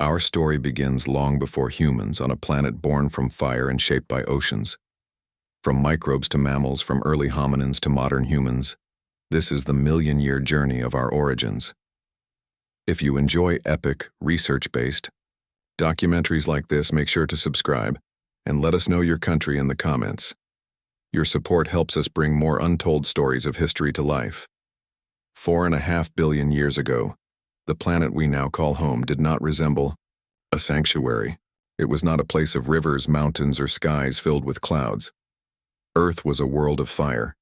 Our story begins long before humans on a planet born from fire and shaped by oceans. From microbes to mammals, from early hominins to modern humans, this is the million-year journey of our origins. If you enjoy epic, research-based documentaries like this, make sure to subscribe and let us know your country in the comments. Your support helps us bring more untold stories of history to life. 4.5 billion years ago, the planet we now call home did not resemble a sanctuary. It was not a place of rivers, mountains, or skies filled with clouds. Earth was a world of fire.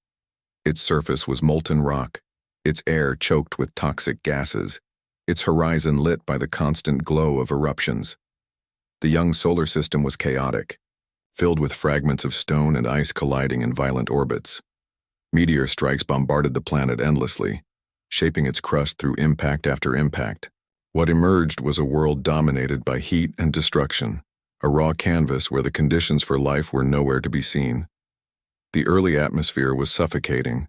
Its surface was molten rock, its air choked with toxic gases, its horizon lit by the constant glow of eruptions. The young solar system was chaotic, filled with fragments of stone and ice colliding in violent orbits. Meteor strikes bombarded the planet endlessly, shaping its crust through impact after impact. What emerged was a world dominated by heat and destruction, a raw canvas where the conditions for life were nowhere to be seen. The early atmosphere was suffocating.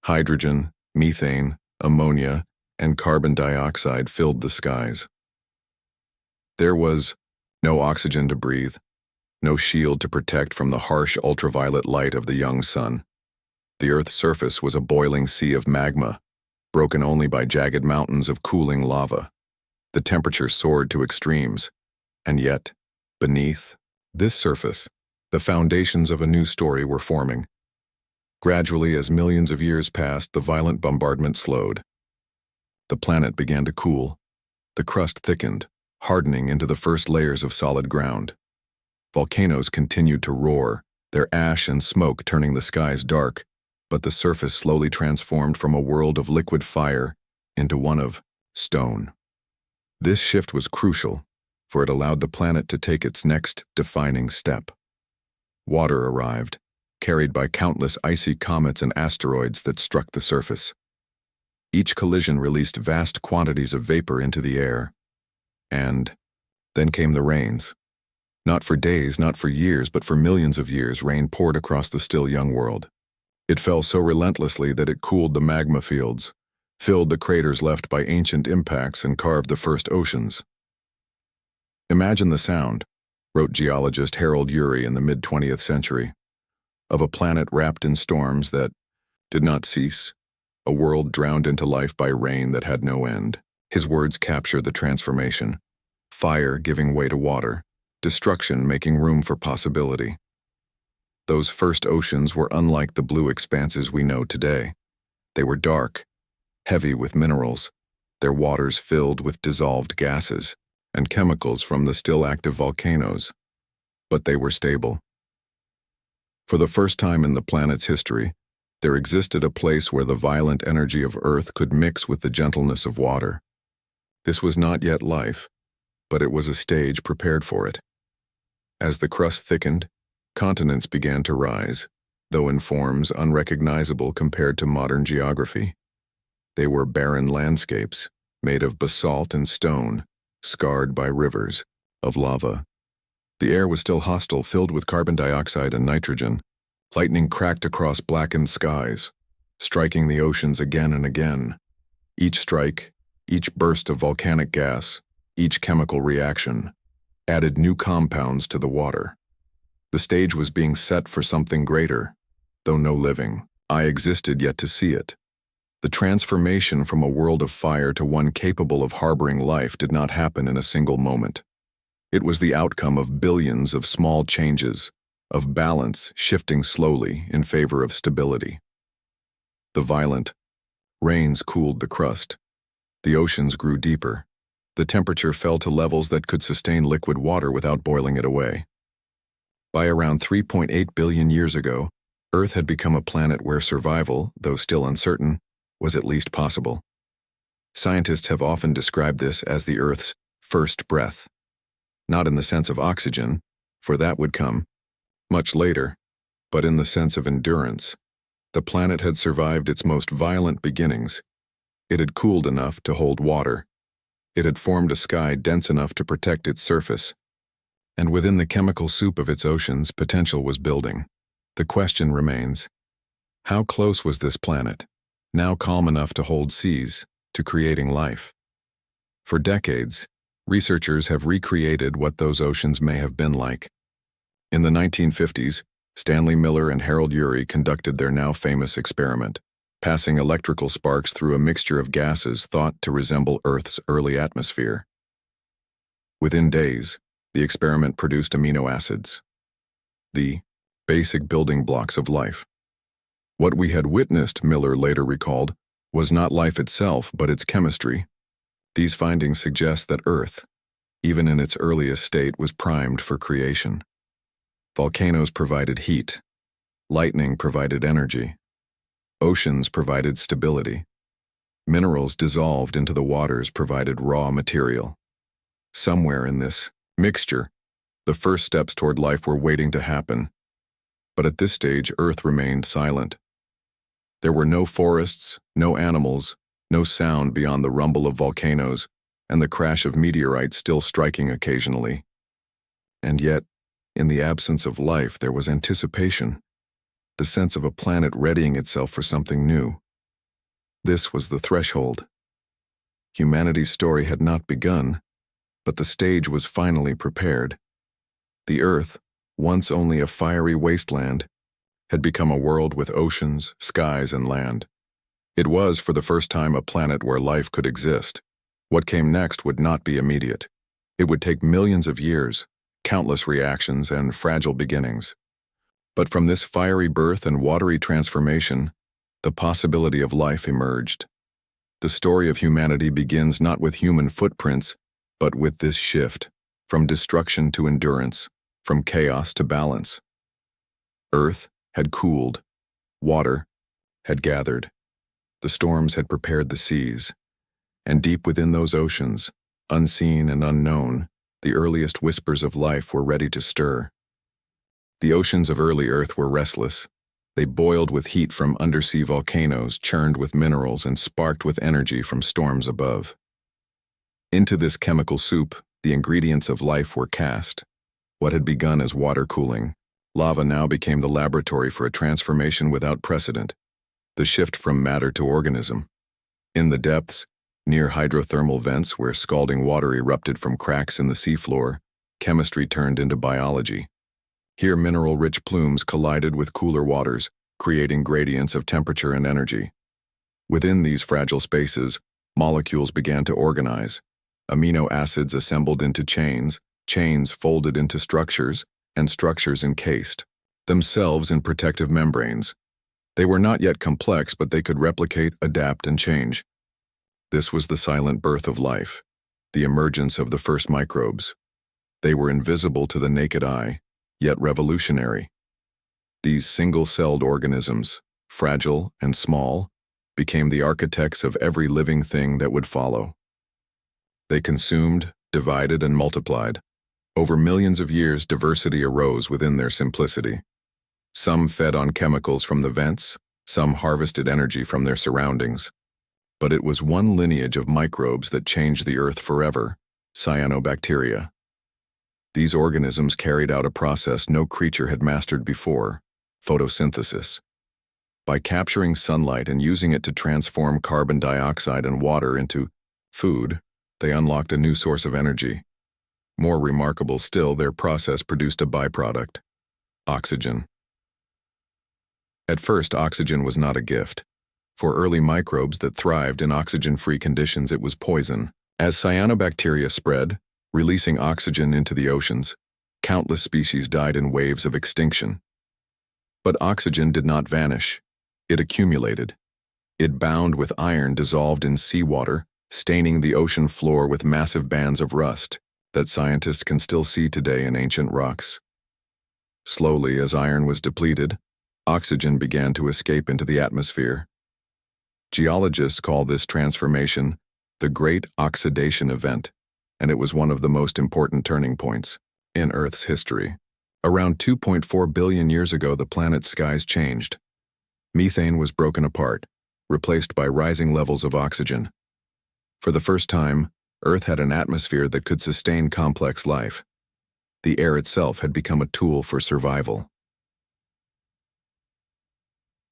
Hydrogen, methane, ammonia, and carbon dioxide filled the skies. There was no oxygen to breathe, no shield to protect from the harsh ultraviolet light of the young sun. The Earth's surface was a boiling sea of magma, broken only by jagged mountains of cooling lava. The temperature soared to extremes, and yet, beneath this surface, the foundations of a new story were forming. Gradually, as millions of years passed, the violent bombardment slowed. The planet began to cool. The crust thickened, hardening into the first layers of solid ground. Volcanoes continued to roar, their ash and smoke turning the skies dark, but the surface slowly transformed from a world of liquid fire into one of stone. This shift was crucial, for it allowed the planet to take its next defining step. Water arrived, carried by countless icy comets and asteroids that struck the surface. Each collision released vast quantities of vapor into the air. And then came the rains. Not for days, not for years, but for millions of years, rain poured across the still young world. It fell so relentlessly that it cooled the magma fields, filled the craters left by ancient impacts, and carved the first oceans. Imagine the sound, wrote geologist Harold Urey in the mid-20th century, of a planet wrapped in storms that did not cease, a world drowned into life by rain that had no end. His words capture the transformation: fire giving way to water, destruction making room for possibility. Those first oceans were unlike the blue expanses we know today. They were dark, heavy with minerals, their waters filled with dissolved gases and chemicals from the still active volcanoes. But they were stable. For the first time in the planet's history, there existed a place where the violent energy of Earth could mix with the gentleness of water. This was not yet life, but it was a stage prepared for it. As the crust thickened, continents began to rise, though in forms unrecognizable compared to modern geography. They were barren landscapes, made of basalt and stone, scarred by rivers of lava. The air was still hostile, filled with carbon dioxide and nitrogen. Lightning cracked across blackened skies, striking the oceans again and again. Each strike, each burst of volcanic gas, each chemical reaction, added new compounds to the water. The stage was being set for something greater, though no living eye existed yet to see it. The transformation from a world of fire to one capable of harboring life did not happen in a single moment. It was the outcome of billions of small changes, of balance shifting slowly in favor of stability. The violent rains cooled the crust. The oceans grew deeper. The temperature fell to levels that could sustain liquid water without boiling it away. By around 3.8 billion years ago, Earth had become a planet where survival, though still uncertain, was at least possible. Scientists have often described this as the Earth's first breath. Not in the sense of oxygen, for that would come much later, but in the sense of endurance. The planet had survived its most violent beginnings. It had cooled enough to hold water. It had formed a sky dense enough to protect its surface. And within the chemical soup of its oceans, potential was building. The question remains, how close was this planet, now calm enough to hold seas, to creating life? For decades, Researchers have recreated what those oceans may have been like. In the 1950s, Stanley Miller and Harold Urey conducted their now famous experiment, passing electrical sparks through a mixture of gases thought to resemble Earth's early atmosphere. Within days, the experiment produced amino acids, the basic building blocks of life. What we had witnessed, Miller later recalled, was not life itself, but its chemistry. These findings suggest that Earth, even in its earliest state, was primed for creation. Volcanoes provided heat. Lightning provided energy. Oceans provided stability. Minerals dissolved into the waters provided raw material. Somewhere in this mixture, the first steps toward life were waiting to happen. But at this stage, Earth remained silent. There were no forests, no animals, no sound beyond the rumble of volcanoes and the crash of meteorites still striking occasionally. And yet, in the absence of life, there was anticipation, the sense of a planet readying itself for something new. This was the threshold. Humanity's story had not begun, but the stage was finally prepared. The Earth, once only a fiery wasteland, had become a world with oceans, skies, and land. It was, for the first time, a planet where life could exist. What came next would not be immediate. It would take millions of years, countless reactions, and fragile beginnings. But from this fiery birth and watery transformation, the possibility of life emerged. The story of humanity begins not with human footprints, but with this shift, from destruction to endurance, from chaos to balance. Earth had cooled. Water had gathered. The storms had prepared the seas. And deep within those oceans, unseen and unknown, the earliest whispers of life were ready to stir. The oceans of early Earth were restless. They boiled with heat from undersea volcanoes, churned with minerals, and sparked with energy from storms above. Into this chemical soup, the ingredients of life were cast. What had begun as water cooling, lava now became the laboratory for a transformation without precedent, the shift from matter to organism. In the depths, near hydrothermal vents where scalding water erupted from cracks in the seafloor, chemistry turned into biology. Here mineral-rich plumes collided with cooler waters, creating gradients of temperature and energy. Within these fragile spaces, molecules began to organize. Amino acids assembled into chains, chains folded into structures, and structures encased themselves in protective membranes. They were not yet complex, but they could replicate, adapt, and change. This was the silent birth of life, the emergence of the first microbes. They were invisible to the naked eye, yet revolutionary. These single-celled organisms, fragile and small, became the architects of every living thing that would follow. They consumed, divided, and multiplied. Over millions of years, diversity arose within their simplicity. Some fed on chemicals from the vents, some harvested energy from their surroundings. But it was one lineage of microbes that changed the Earth forever: cyanobacteria. These organisms carried out a process no creature had mastered before: photosynthesis. By capturing sunlight and using it to transform carbon dioxide and water into food, they unlocked a new source of energy. More remarkable still, their process produced a byproduct: oxygen. At first, oxygen was not a gift. For early microbes that thrived in oxygen-free conditions, it was poison. As cyanobacteria spread, releasing oxygen into the oceans, countless species died in waves of extinction. But oxygen did not vanish. It accumulated. It bound with iron dissolved in seawater, staining the ocean floor with massive bands of rust that scientists can still see today in ancient rocks. Slowly, as iron was depleted, oxygen began to escape into the atmosphere. Geologists call this transformation the Great Oxidation Event, and it was one of the most important turning points in Earth's history. Around 2.4 billion years ago, the planet's skies changed. Methane was broken apart, replaced by rising levels of oxygen. For the first time, Earth had an atmosphere that could sustain complex life. The air itself had become a tool for survival.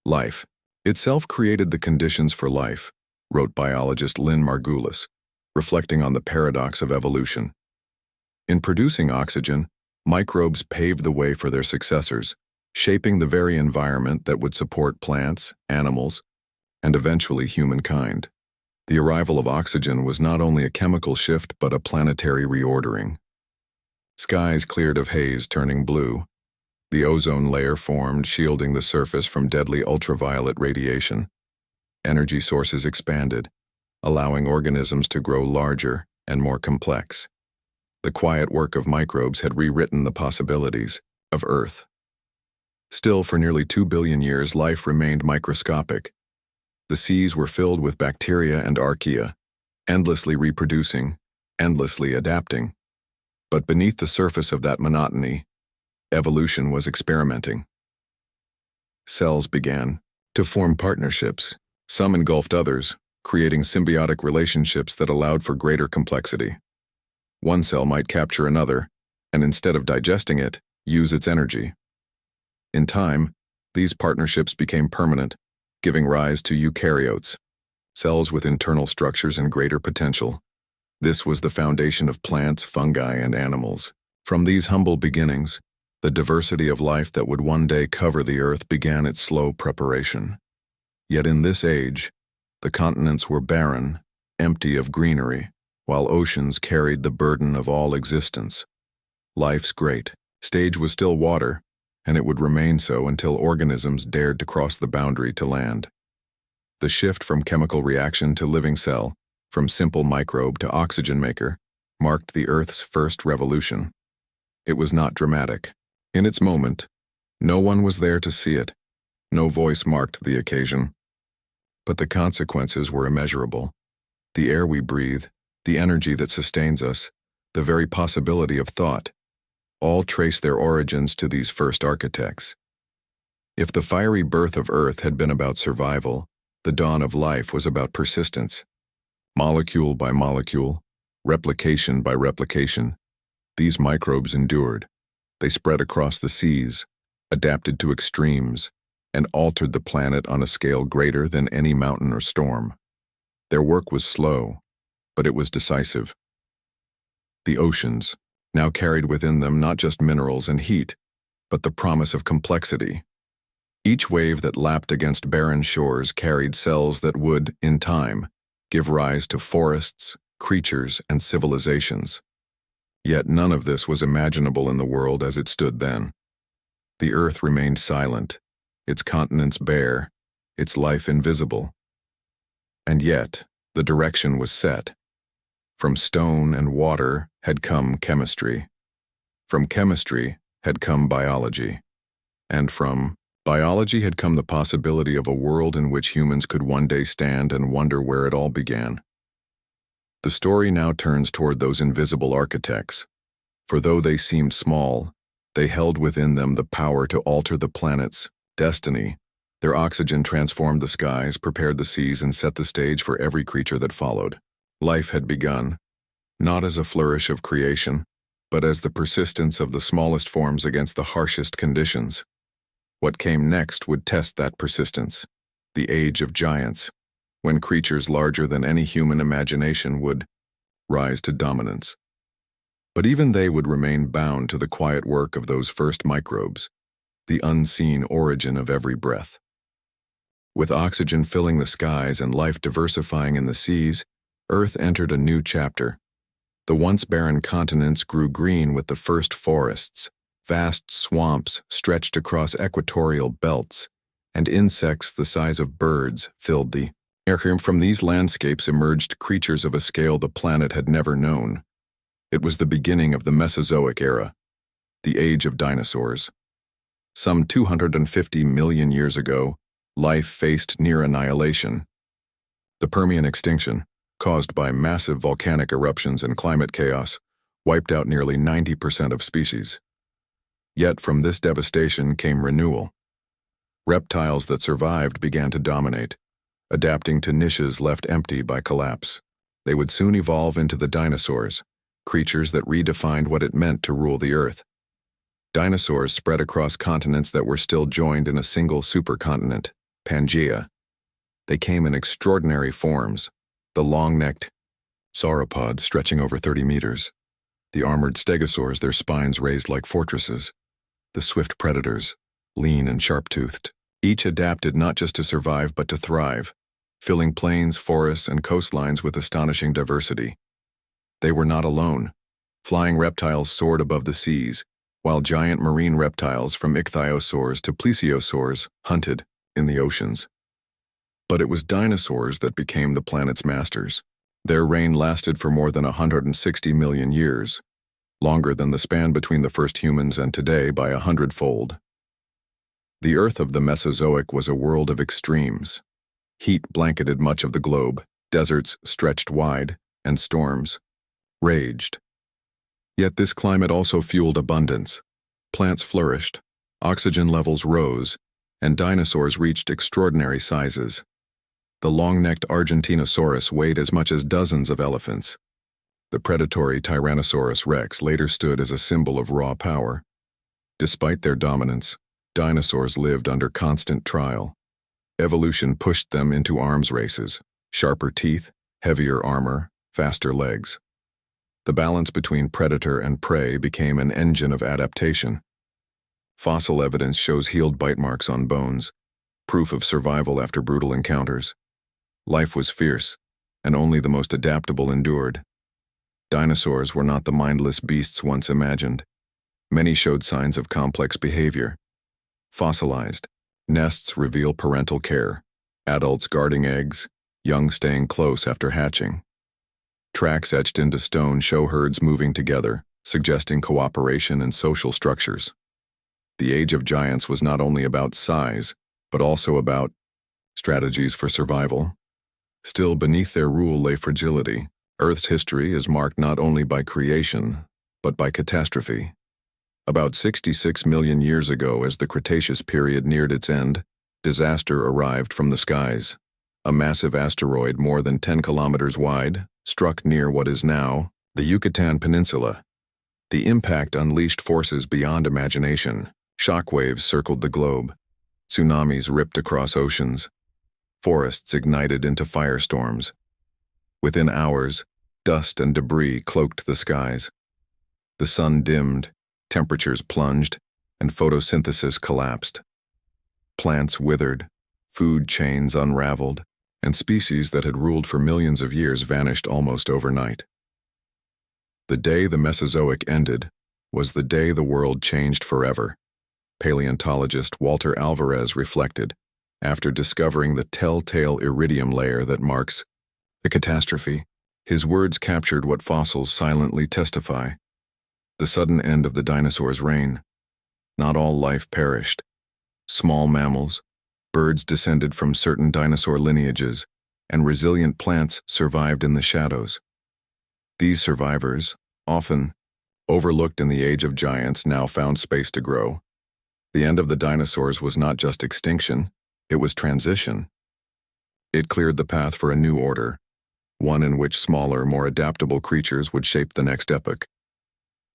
Life itself created the conditions for life, wrote biologist Lynn Margulis. reflecting on the paradox of evolution. In producing oxygen, microbes paved the way for their successors, shaping the very environment that would support plants, animals, and eventually humankind. The arrival of oxygen was not only a chemical shift but a planetary reordering. Skies cleared of haze turning blue. The ozone layer formed, shielding the surface from deadly ultraviolet radiation. Energy sources expanded, allowing organisms to grow larger and more complex. The quiet work of microbes had rewritten the possibilities of Earth. Still, for nearly 2 billion years, life remained microscopic. The seas were filled with bacteria and archaea, endlessly reproducing, endlessly adapting. But beneath the surface of that monotony, evolution was experimenting. Cells began to form partnerships. Some engulfed others, creating symbiotic relationships that allowed for greater complexity. One cell might capture another, and instead of digesting it, use its energy. In time, these partnerships became permanent, giving rise to eukaryotes, cells with internal structures and greater potential. This was the foundation of plants, fungi, and animals. From these humble beginnings, the diversity of life that would one day cover the earth began its slow preparation. Yet in this age, the continents were barren, empty of greenery, while oceans carried the burden of all existence. Life's great stage was still water, and it would remain so until organisms dared to cross the boundary to land. The shift from chemical reaction to living cell, from simple microbe to oxygen maker, marked the Earth's first revolution. It was not dramatic. In its moment, no one was there to see it. No voice marked the occasion. But the consequences were immeasurable. The air we breathe, the energy that sustains us, the very possibility of thought, all trace their origins to these first architects. If the fiery birth of Earth had been about survival, the dawn of life was about persistence. Molecule by molecule, replication by replication, these microbes endured. They spread across the seas, adapted to extremes, and altered the planet on a scale greater than any mountain or storm. Their work was slow, but it was decisive. The oceans now carried within them not just minerals and heat, but the promise of complexity. Each wave that lapped against barren shores carried cells that would, in time, give rise to forests, creatures, and civilizations. Yet none of this was imaginable in the world as it stood then. The earth remained silent, its continents bare, its life invisible. And yet, the direction was set. From stone and water had come chemistry. From chemistry had come biology. And from biology had come the possibility of a world in which humans could one day stand and wonder where it all began. The story now turns toward those invisible architects, for though they seemed small, they held within them the power to alter the planet's destiny. Their oxygen transformed the skies, prepared the seas, and set the stage for every creature that followed. Life had begun, not as a flourish of creation, but as the persistence of the smallest forms against the harshest conditions. What came next would test that persistence, the age of giants, when creatures larger than any human imagination would rise to dominance. But even they would remain bound to the quiet work of those first microbes, the unseen origin of every breath. With oxygen filling the skies and life diversifying in the seas, Earth entered a new chapter. The once barren continents grew green with the first forests, vast swamps stretched across equatorial belts, and insects the size of birds filled the air. From these landscapes emerged creatures of a scale the planet had never known. It was the beginning of the Mesozoic era, the age of dinosaurs. Some 250 million years ago, life faced near annihilation. The Permian extinction, caused by massive volcanic eruptions and climate chaos, wiped out nearly 90% of species. Yet from this devastation came renewal. Reptiles that survived began to dominate, adapting to niches left empty by collapse. They would soon evolve into the dinosaurs, creatures that redefined what it meant to rule the earth. Dinosaurs spread across continents that were still joined in a single supercontinent, Pangaea. They came in extraordinary forms, the long-necked sauropods stretching over 30 meters, the armored stegosaurs, their spines raised like fortresses, the swift predators, lean and sharp-toothed. Each adapted not just to survive but to thrive, filling plains, forests, and coastlines with astonishing diversity. They were not alone. Flying reptiles soared above the seas, while giant marine reptiles from ichthyosaurs to plesiosaurs hunted in the oceans. But it was dinosaurs that became the planet's masters. Their reign lasted for more than 160 million years, longer than the span between the first humans and today by 100-fold. The Earth of the Mesozoic was a world of extremes. Heat blanketed much of the globe, deserts stretched wide, and storms raged. Yet this climate also fueled abundance. Plants flourished, oxygen levels rose, and dinosaurs reached extraordinary sizes. The long-necked Argentinosaurus weighed as much as dozens of elephants. The predatory Tyrannosaurus rex later stood as a symbol of raw power. Despite their dominance, dinosaurs lived under constant trial. Evolution pushed them into arms races, sharper teeth, heavier armor, faster legs. The balance between predator and prey became an engine of adaptation. Fossil evidence shows healed bite marks on bones, proof of survival after brutal encounters. Life was fierce, and only the most adaptable endured. Dinosaurs were not the mindless beasts once imagined. Many showed signs of complex behavior. Fossilized, nests reveal parental care, adults guarding eggs, young staying close after hatching. Tracks etched into stone show herds moving together, suggesting cooperation and social structures. The Age of Giants was not only about size, but also about strategies for survival. Still, beneath their rule lay fragility. Earth's history is marked not only by creation, but by catastrophe. About 66 million years ago, as the Cretaceous period neared its end, disaster arrived from the skies. A massive asteroid more than 10 kilometers wide struck near what is now the Yucatan Peninsula. The impact unleashed forces beyond imagination. Shockwaves circled the globe. Tsunamis ripped across oceans. Forests ignited into firestorms. Within hours, dust and debris cloaked the skies. The sun dimmed, temperatures plunged, and photosynthesis collapsed. Plants withered, food chains unraveled, and species that had ruled for millions of years vanished almost overnight. The day the Mesozoic ended was the day the world changed forever. Paleontologist Walter Alvarez reflected, after discovering the telltale iridium layer that marks the catastrophe. His words captured what fossils silently testify: the sudden end of the dinosaurs' reign. Not all life perished. Small mammals, birds descended from certain dinosaur lineages, and resilient plants survived in the shadows. These survivors, often overlooked in the Age of Giants, now found space to grow. The end of the dinosaurs was not just extinction, it was transition. It cleared the path for a new order, one in which smaller, more adaptable creatures would shape the next epoch.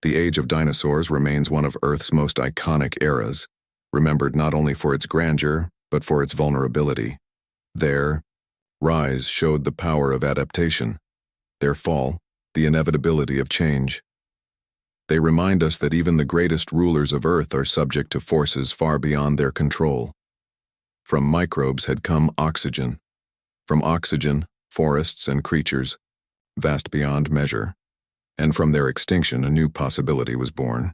The Age of Dinosaurs remains one of Earth's most iconic eras, remembered not only for its grandeur, but for its vulnerability. Their rise showed the power of adaptation. Their fall, the inevitability of change. They remind us that even the greatest rulers of Earth are subject to forces far beyond their control. From microbes had come oxygen. From oxygen, forests and creatures, vast beyond measure. And from their extinction, a new possibility was born.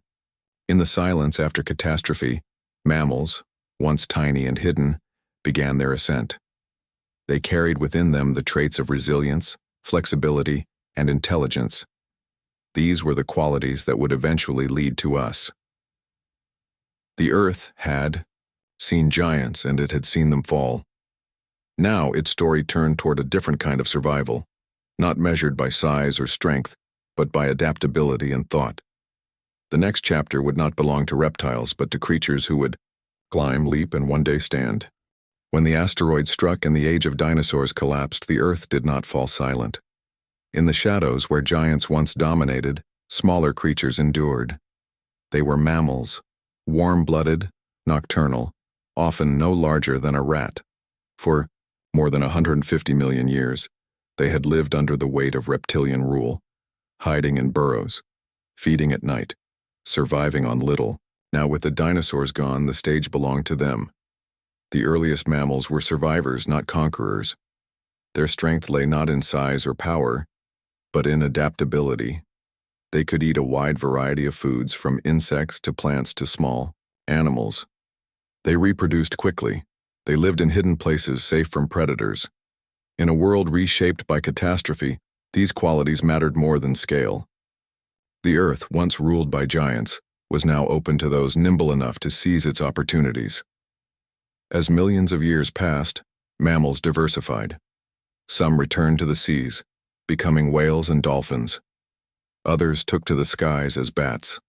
In the silence after catastrophe, mammals, once tiny and hidden, began their ascent. They carried within them the traits of resilience, flexibility, and intelligence. These were the qualities that would eventually lead to us. The Earth had seen giants, and it had seen them fall. Now its story turned toward a different kind of survival, not measured by size or strength, but by adaptability and thought. The next chapter would not belong to reptiles, but to creatures who would climb, leap, and one day stand. When the asteroid struck and the Age of Dinosaurs collapsed, the Earth did not fall silent. In the shadows where giants once dominated, smaller creatures endured. They were mammals, warm-blooded, nocturnal, often no larger than a rat. For more than 150 million years, They had lived under the weight of reptilian rule, hiding in burrows, feeding at night, surviving on little. Now with the dinosaurs gone, the stage belonged to them. The earliest mammals were survivors, not conquerors. Their strength lay not in size or power, but in adaptability. They could eat a wide variety of foods, from insects to plants to small animals. They reproduced quickly. They lived in hidden places, safe from predators. In a world reshaped by catastrophe, these qualities mattered more than scale. The Earth, once ruled by giants, was now open to those nimble enough to seize its opportunities. As millions of years passed, mammals diversified. Some returned to the seas, becoming whales and dolphins. Others took to the skies as bats.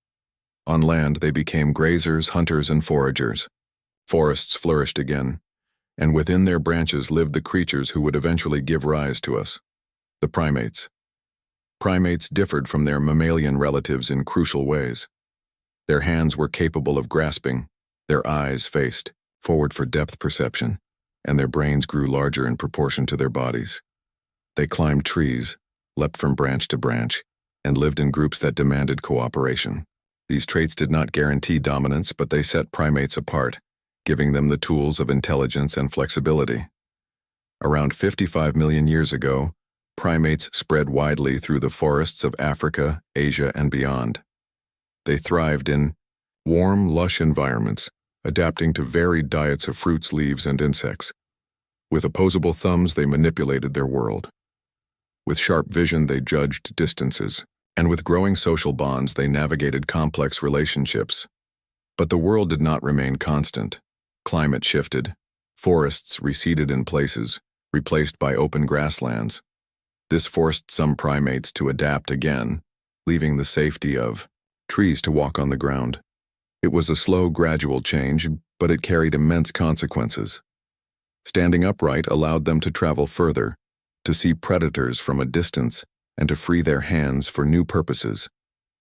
On land, they became grazers, hunters, and foragers. Forests flourished again, and within their branches lived the creatures who would eventually give rise to us, the primates. Primates differed from their mammalian relatives in crucial ways. Their hands were capable of grasping, their eyes faced forward for depth perception, and their brains grew larger in proportion to their bodies. They climbed trees, leapt from branch to branch, and lived in groups that demanded cooperation. These traits did not guarantee dominance, but they set primates apart, giving them the tools of intelligence and flexibility. Around 55 million years ago, primates spread widely through the forests of Africa, Asia, and beyond. They thrived in warm, lush environments, adapting to varied diets of fruits, leaves, and insects. With opposable thumbs, they manipulated their world. With sharp vision, they judged distances, and with growing social bonds, they navigated complex relationships. But the world did not remain constant. Climate shifted. Forests receded in places, replaced by open grasslands. This forced some primates to adapt again, leaving the safety of trees to walk on the ground. It was a slow, gradual change, but it carried immense consequences. Standing upright allowed them to travel further, to see predators from a distance, and to free their hands for new purposes.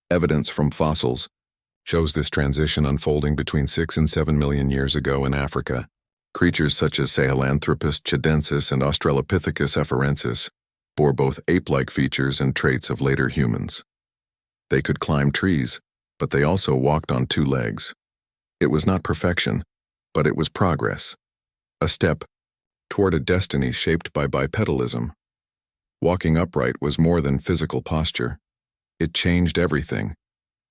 Evidence from fossils shows this transition unfolding between 6 and 7 million years ago in Africa. Creatures such as Sahelanthropus chidensis and Australopithecus afarensis bore both ape-like features and traits of later humans. They could climb trees, but they also walked on 2 legs. It was not perfection, but it was progress. A step toward a destiny shaped by bipedalism. Walking upright was more than physical posture. It changed everything.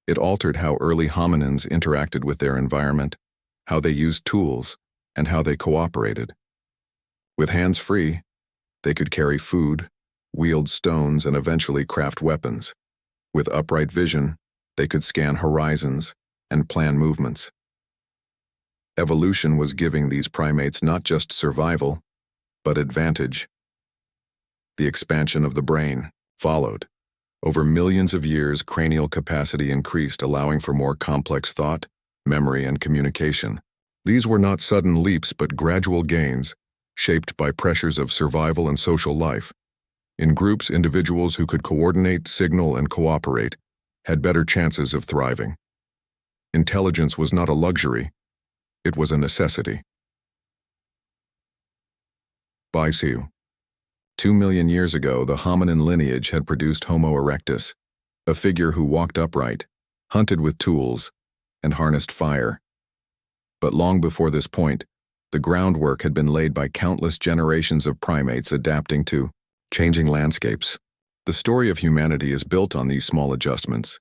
It altered how early hominins interacted with their environment, how they used tools, and how they cooperated. With hands free, they could carry food, wield stones, and eventually craft weapons. With upright vision, they could scan horizons and plan movements. Evolution was giving these primates not just survival, but advantage. The expansion of the brain followed. Over millions of years, cranial capacity increased, allowing for more complex thought, memory, and communication. These were not sudden leaps, but gradual gains, shaped by pressures of survival and social life. In groups, individuals who could coordinate, signal, and cooperate had better chances of thriving. Intelligence was not a luxury, it was a necessity. Baisu. 2 million years ago, the hominin lineage had produced Homo erectus, a figure who walked upright, hunted with tools, and harnessed fire. But long before this point, the groundwork had been laid by countless generations of primates adapting to changing landscapes. The story of humanity is built on these small adjustments.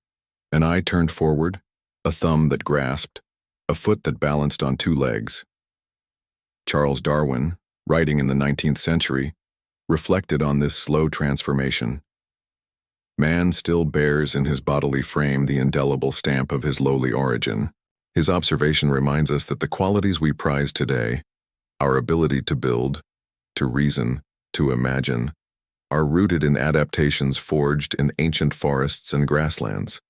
An eye turned forward, a thumb that grasped, a foot that balanced on 2 legs. Charles Darwin, writing in the 19th century, reflected on this slow transformation. Man still bears in his bodily frame the indelible stamp of his lowly origin. His observation reminds us that the qualities we prize today, our ability to build, to reason, to imagine, are rooted in adaptations forged in ancient forests and grasslands.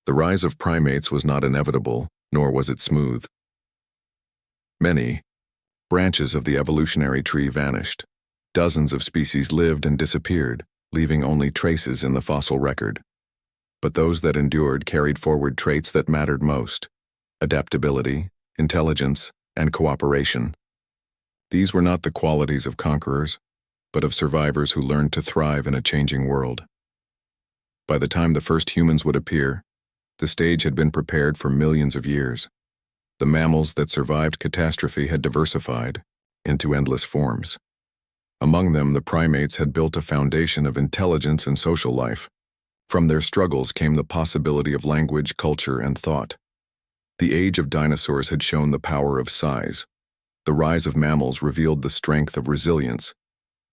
The rise of primates was not inevitable, nor was it smooth. Many branches of the evolutionary tree vanished. Dozens of species lived and disappeared, leaving only traces in the fossil record. But those that endured carried forward traits that mattered most: adaptability, intelligence, and cooperation. These were not the qualities of conquerors, but of survivors who learned to thrive in a changing world. By the time the first humans would appear, the stage had been prepared for millions of years. The mammals that survived catastrophe had diversified into endless forms. Among them, the primates had built a foundation of intelligence and social life. From their struggles came the possibility of language, culture, and thought. The age of dinosaurs had shown the power of size. The rise of mammals revealed the strength of resilience.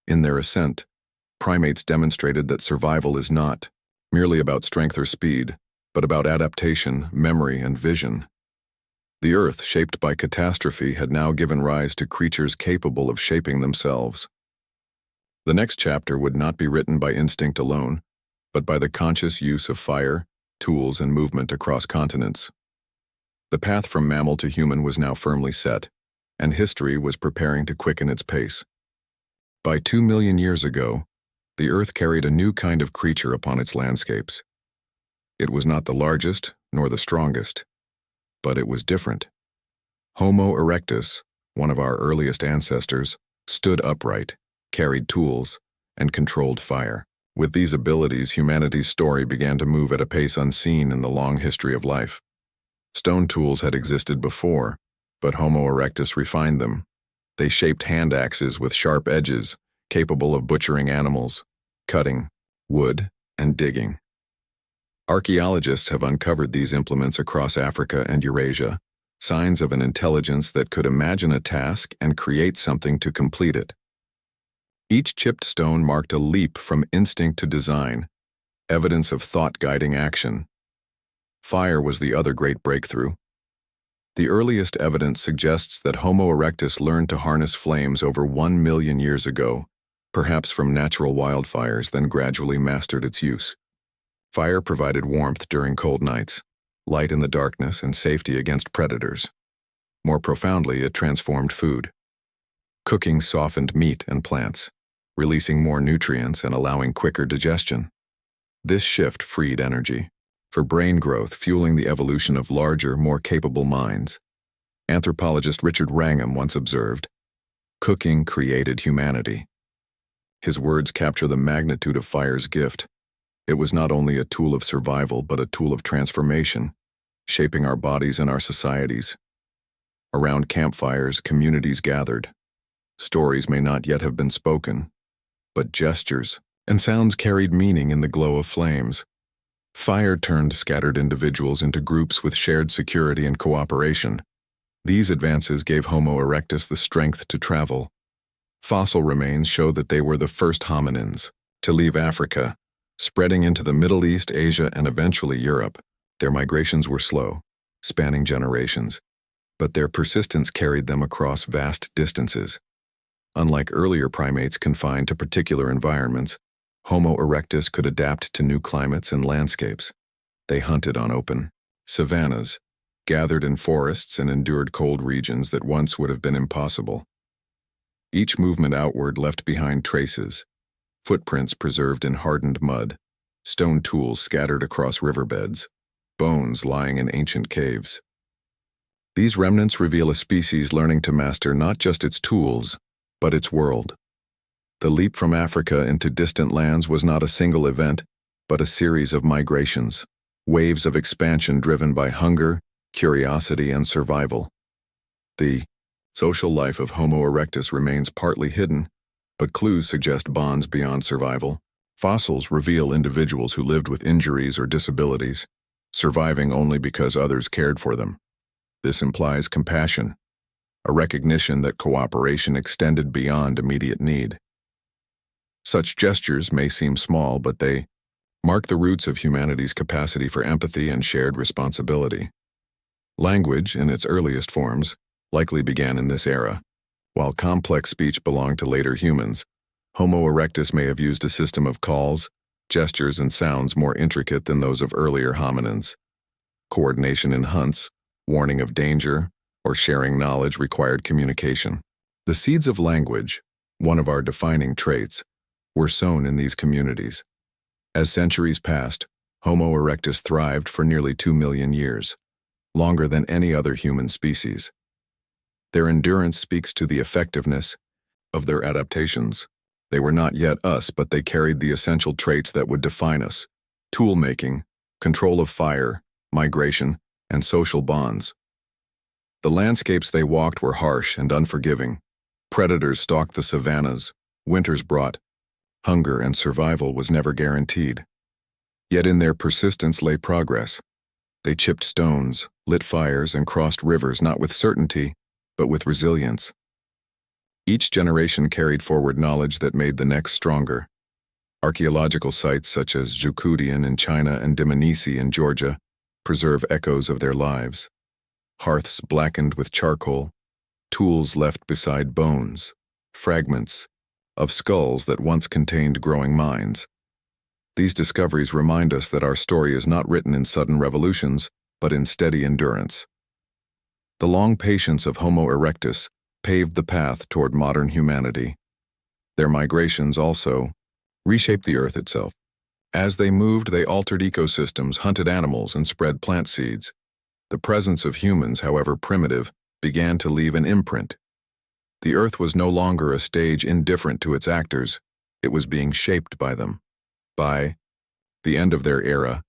In their ascent, primates demonstrated that survival is not merely about strength or speed, but about adaptation, memory, and vision. The Earth, shaped by catastrophe, had now given rise to creatures capable of shaping themselves. The next chapter would not be written by instinct alone, but by the conscious use of fire, tools, and movement across continents. The path from mammal to human was now firmly set, and history was preparing to quicken its pace. By 2 million years ago, the Earth carried a new kind of creature upon its landscapes. It was not the largest nor the strongest, but it was different. Homo erectus, one of our earliest ancestors, stood upright, carried tools, and controlled fire. With these abilities, humanity's story began to move at a pace unseen in the long history of life. Stone tools had existed before, but Homo erectus refined them. They shaped hand axes with sharp edges, capable of butchering animals, cutting wood, and digging. Archaeologists have uncovered these implements across Africa and Eurasia, signs of an intelligence that could imagine a task and create something to complete it. Each chipped stone marked a leap from instinct to design, evidence of thought guiding action. Fire was the other great breakthrough. The earliest evidence suggests that Homo erectus learned to harness flames over 1 million years ago, perhaps from natural wildfires, then gradually mastered its use. Fire provided warmth during cold nights, light in the darkness, and safety against predators. More profoundly, it transformed food. Cooking softened meat and plants, releasing more nutrients and allowing quicker digestion. This shift freed energy for brain growth, fueling the evolution of larger, more capable minds. Anthropologist Richard Wrangham once observed, "Cooking created humanity." His words capture the magnitude of fire's gift. It was not only a tool of survival, but a tool of transformation, shaping our bodies and our societies. Around campfires, communities gathered. Stories may not yet have been spoken, but gestures and sounds carried meaning in the glow of flames. Fire turned scattered individuals into groups with shared security and cooperation. These advances gave Homo erectus the strength to travel. Fossil remains show that they were the first hominins to leave Africa, spreading into the Middle East, Asia, and eventually Europe. Their migrations were slow, spanning generations, but their persistence carried them across vast distances. Unlike earlier primates confined to particular environments, Homo erectus could adapt to new climates and landscapes. They hunted on open savannas, gathered in forests, and endured cold regions that once would have been impossible. Each movement outward left behind traces, footprints preserved in hardened mud, stone tools scattered across riverbeds, bones lying in ancient caves. These remnants reveal a species learning to master not just its tools, but its world. The leap from Africa into distant lands was not a single event, but a series of migrations, waves of expansion driven by hunger, curiosity, and survival. The social life of Homo erectus remains partly hidden, but clues suggest bonds beyond survival. Fossils reveal individuals who lived with injuries or disabilities, surviving only because others cared for them. This implies compassion, a recognition that cooperation extended beyond immediate need. Such gestures may seem small, but they mark the roots of humanity's capacity for empathy and shared responsibility. Language, in its earliest forms, likely began in this era. While complex speech belonged to later humans, Homo erectus may have used a system of calls, gestures, and sounds more intricate than those of earlier hominins. Coordination in hunts, warning of danger, or sharing knowledge required communication. The seeds of language, one of our defining traits, were sown in these communities. As centuries passed, Homo erectus thrived for nearly 2 million years, longer than any other human species. Their endurance speaks to the effectiveness of their adaptations. They were not yet us, but they carried the essential traits that would define us: tool-making, control of fire, migration, and social bonds. The landscapes they walked were harsh and unforgiving. Predators stalked the savannas, winters brought hunger, and survival was never guaranteed. Yet in their persistence lay progress. They chipped stones, lit fires, and crossed rivers not with certainty, but with resilience. Each generation carried forward knowledge that made the next stronger. Archaeological sites such as Zhoukoudian in China and Dmanisi in Georgia preserve echoes of their lives. Hearths blackened with charcoal, tools left beside bones, fragments of skulls that once contained growing minds. These discoveries remind us that our story is not written in sudden revolutions, but in steady endurance. The long patience of Homo erectus paved the path toward modern humanity. Their migrations also reshaped the earth itself. As they moved, they altered ecosystems, hunted animals, and spread plant seeds. The presence of humans, however primitive, began to leave an imprint. The earth was no longer a stage indifferent to its actors. It was being shaped by them. By the end of their era,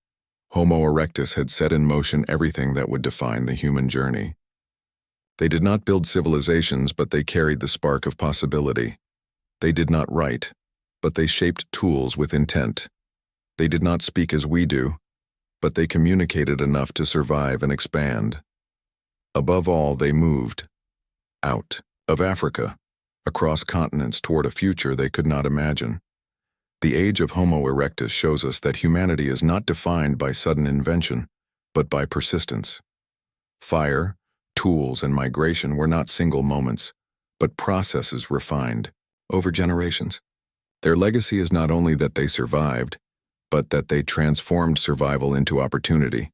Homo erectus had set in motion everything that would define the human journey. They did not build civilizations, but they carried the spark of possibility. They did not write, but they shaped tools with intent. They did not speak as we do, but they communicated enough to survive and expand. Above all, they moved out of Africa, across continents toward a future they could not imagine. The age of Homo erectus shows us that humanity is not defined by sudden invention, but by persistence. Fire, tools, and migration were not single moments, but processes refined over generations. Their legacy is not only that they survived, but that they transformed survival into opportunity.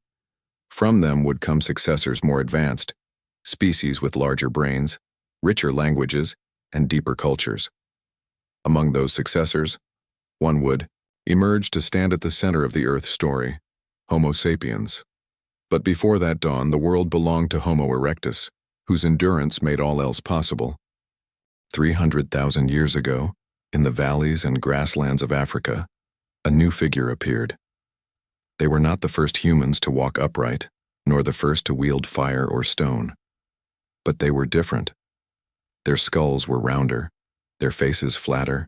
From them would come successors more advanced, species with larger brains, richer languages, and deeper cultures. Among those successors, one would emerge to stand at the center of the Earth's story: Homo sapiens. But before that dawn, the world belonged to Homo erectus, whose endurance made all else possible. 300,000 years ago, in the valleys and grasslands of Africa, a new figure appeared. They were not the first humans to walk upright, nor the first to wield fire or stone. But they were different. Their skulls were rounder, their faces flatter,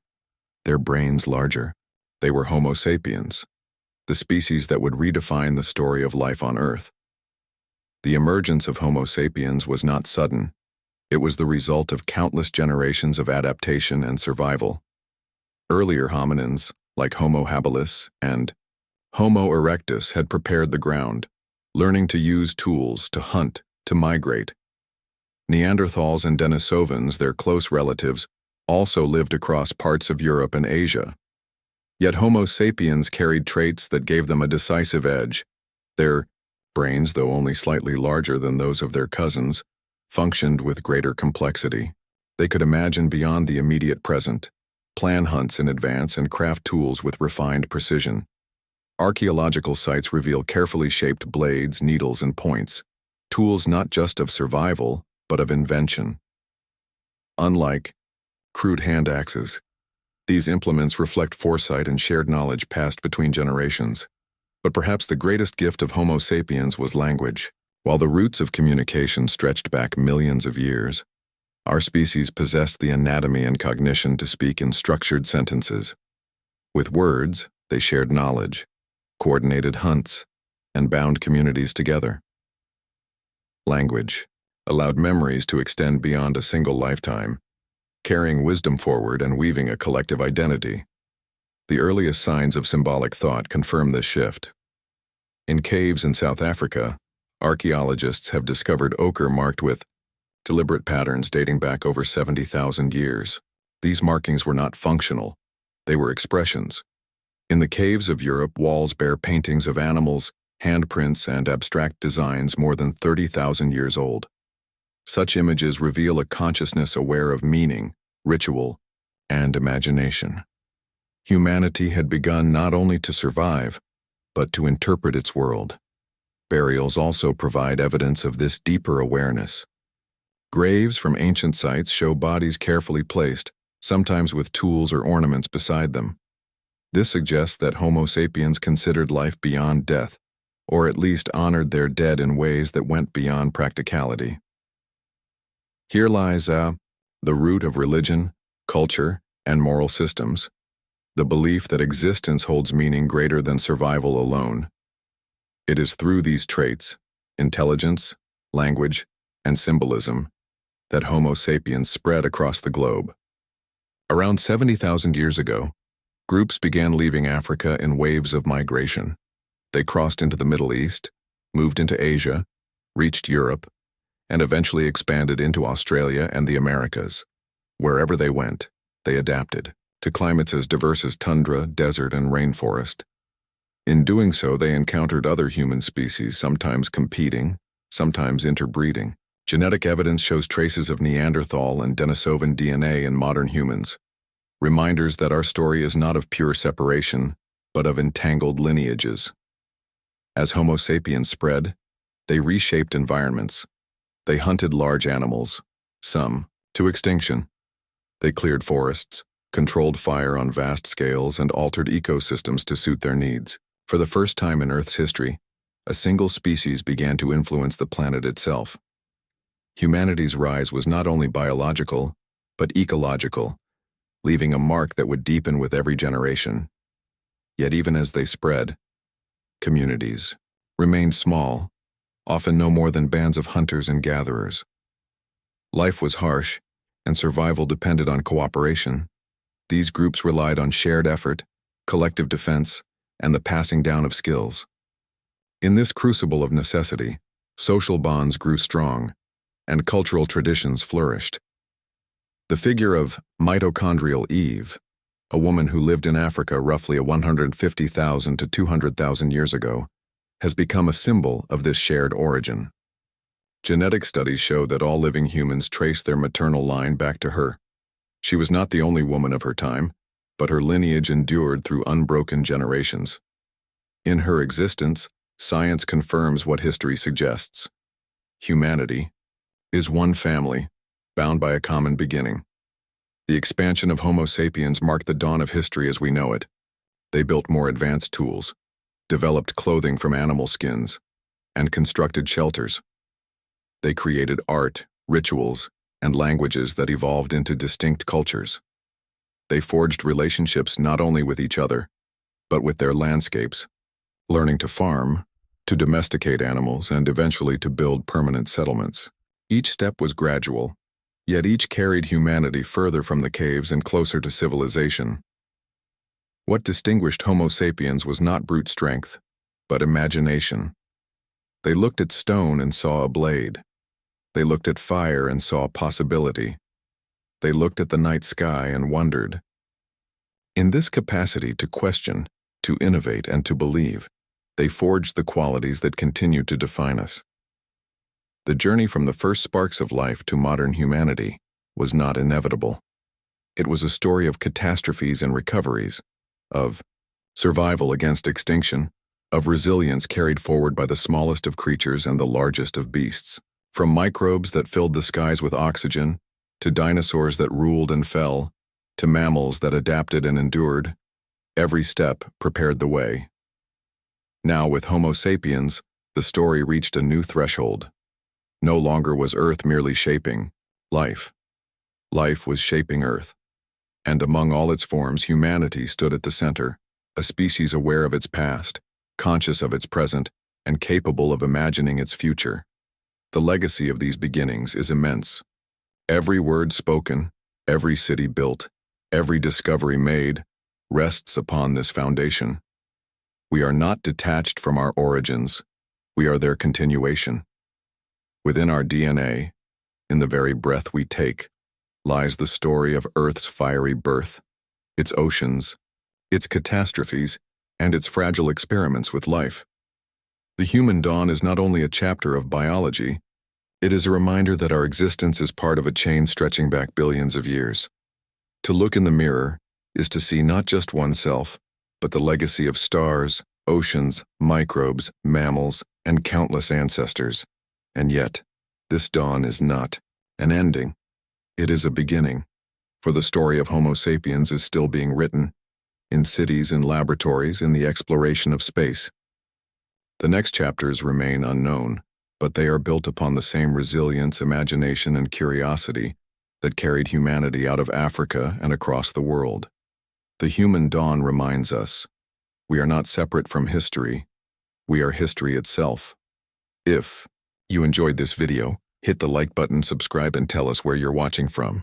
their brains larger. They were Homo sapiens, the species that would redefine the story of life on Earth. The emergence of Homo sapiens was not sudden. It was the result of countless generations of adaptation and survival. Earlier hominins, like Homo habilis and Homo erectus, had prepared the ground, learning to use tools, to hunt, to migrate. Neanderthals and Denisovans, their close relatives, also lived across parts of Europe and Asia. Yet Homo sapiens carried traits that gave them a decisive edge. Their brains, though only slightly larger than those of their cousins, functioned with greater complexity. They could imagine beyond the immediate present, plan hunts in advance, and craft tools with refined precision. Archaeological sites reveal carefully shaped blades, needles, and points, tools not just of survival, but of invention. Unlike crude hand axes, these implements reflect foresight and shared knowledge passed between generations. But perhaps the greatest gift of Homo sapiens was language. While the roots of communication stretched back millions of years, our species possessed the anatomy and cognition to speak in structured sentences. With words, they shared knowledge, coordinated hunts, and bound communities together. Language allowed memories to extend beyond a single lifetime, carrying wisdom forward and weaving a collective identity. The earliest signs of symbolic thought confirm this shift. In caves in South Africa, archaeologists have discovered ochre marked with deliberate patterns dating back over 70,000 years. These markings were not functional, they were expressions. In the caves of Europe, walls bear paintings of animals, handprints, and abstract designs more than 30,000 years old. Such images reveal a consciousness aware of meaning, ritual, and imagination. Humanity had begun not only to survive, but to interpret its world. Burials also provide evidence of this deeper awareness. Graves from ancient sites show bodies carefully placed, sometimes with tools or ornaments beside them. This suggests that Homo sapiens considered life beyond death, or at least honored their dead in ways that went beyond practicality. Here lies the root of religion, culture, and moral systems, the belief that existence holds meaning greater than survival alone. It is through these traits, intelligence, language, and symbolism, that Homo sapiens spread across the globe. Around 70,000 years ago, groups began leaving Africa in waves of migration. They crossed into the Middle East, moved into Asia, reached Europe, and eventually expanded into Australia and the Americas. Wherever they went, they adapted to climates as diverse as tundra, desert, and rainforest. In doing so, they encountered other human species, sometimes competing, sometimes interbreeding. Genetic evidence shows traces of Neanderthal and Denisovan DNA in modern humans, reminders that our story is not of pure separation, but of entangled lineages. As Homo sapiens spread, they reshaped environments. They hunted large animals, some to extinction. They cleared forests, controlled fire on vast scales, and altered ecosystems to suit their needs. For the first time in Earth's history, a single species began to influence the planet itself. Humanity's rise was not only biological, but ecological, leaving a mark that would deepen with every generation. Yet even as they spread, communities remained small, often no more than bands of hunters and gatherers. Life was harsh, and survival depended on cooperation. These groups relied on shared effort, collective defense, and the passing down of skills. In this crucible of necessity, social bonds grew strong, and cultural traditions flourished. The figure of mitochondrial Eve, a woman who lived in Africa roughly 150,000 to 200,000 years ago, has become a symbol of this shared origin. Genetic studies show that all living humans trace their maternal line back to her. She was not the only woman of her time, but her lineage endured through unbroken generations. In her existence, science confirms what history suggests. Humanity is one family, bound by a common beginning. The expansion of Homo sapiens marked the dawn of history as we know it. They built more advanced tools, developed clothing from animal skins, and constructed shelters. They created art, rituals, and languages that evolved into distinct cultures. They forged relationships not only with each other, but with their landscapes, learning to farm, to domesticate animals, and eventually to build permanent settlements. Each step was gradual, yet each carried humanity further from the caves and closer to civilization. What distinguished Homo sapiens was not brute strength, but imagination. They looked at stone and saw a blade. They looked at fire and saw possibility. They looked at the night sky and wondered. In this capacity to question, to innovate, and to believe, they forged the qualities that continue to define us. The journey from the first sparks of life to modern humanity was not inevitable. It was a story of catastrophes and recoveries, of survival against extinction, of resilience carried forward by the smallest of creatures and the largest of beasts. From microbes that filled the skies with oxygen, to dinosaurs that ruled and fell, to mammals that adapted and endured, every step prepared the way. Now, with Homo sapiens, the story reached a new threshold. No longer was Earth merely shaping life. Life was shaping Earth. And among all its forms, humanity stood at the center, a species aware of its past, conscious of its present, and capable of imagining its future. The legacy of these beginnings is immense. Every word spoken, every city built, every discovery made, rests upon this foundation. We are not detached from our origins. We are their continuation. Within our DNA, in the very breath we take, lies the story of Earth's fiery birth, its oceans, its catastrophes, and its fragile experiments with life. The human dawn is not only a chapter of biology, it is a reminder that our existence is part of a chain stretching back billions of years. To look in the mirror is to see not just oneself, but the legacy of stars, oceans, microbes, mammals, and countless ancestors. And yet, this dawn is not an ending. It is a beginning. For the story of Homo sapiens is still being written, in cities and laboratories, in the exploration of space. The next chapters remain unknown, but they are built upon the same resilience, imagination, and curiosity that carried humanity out of Africa and across the world. The human dawn reminds us, we are not separate from history, we are history itself. If you enjoyed this video, hit the like button, subscribe, and tell us where you're watching from.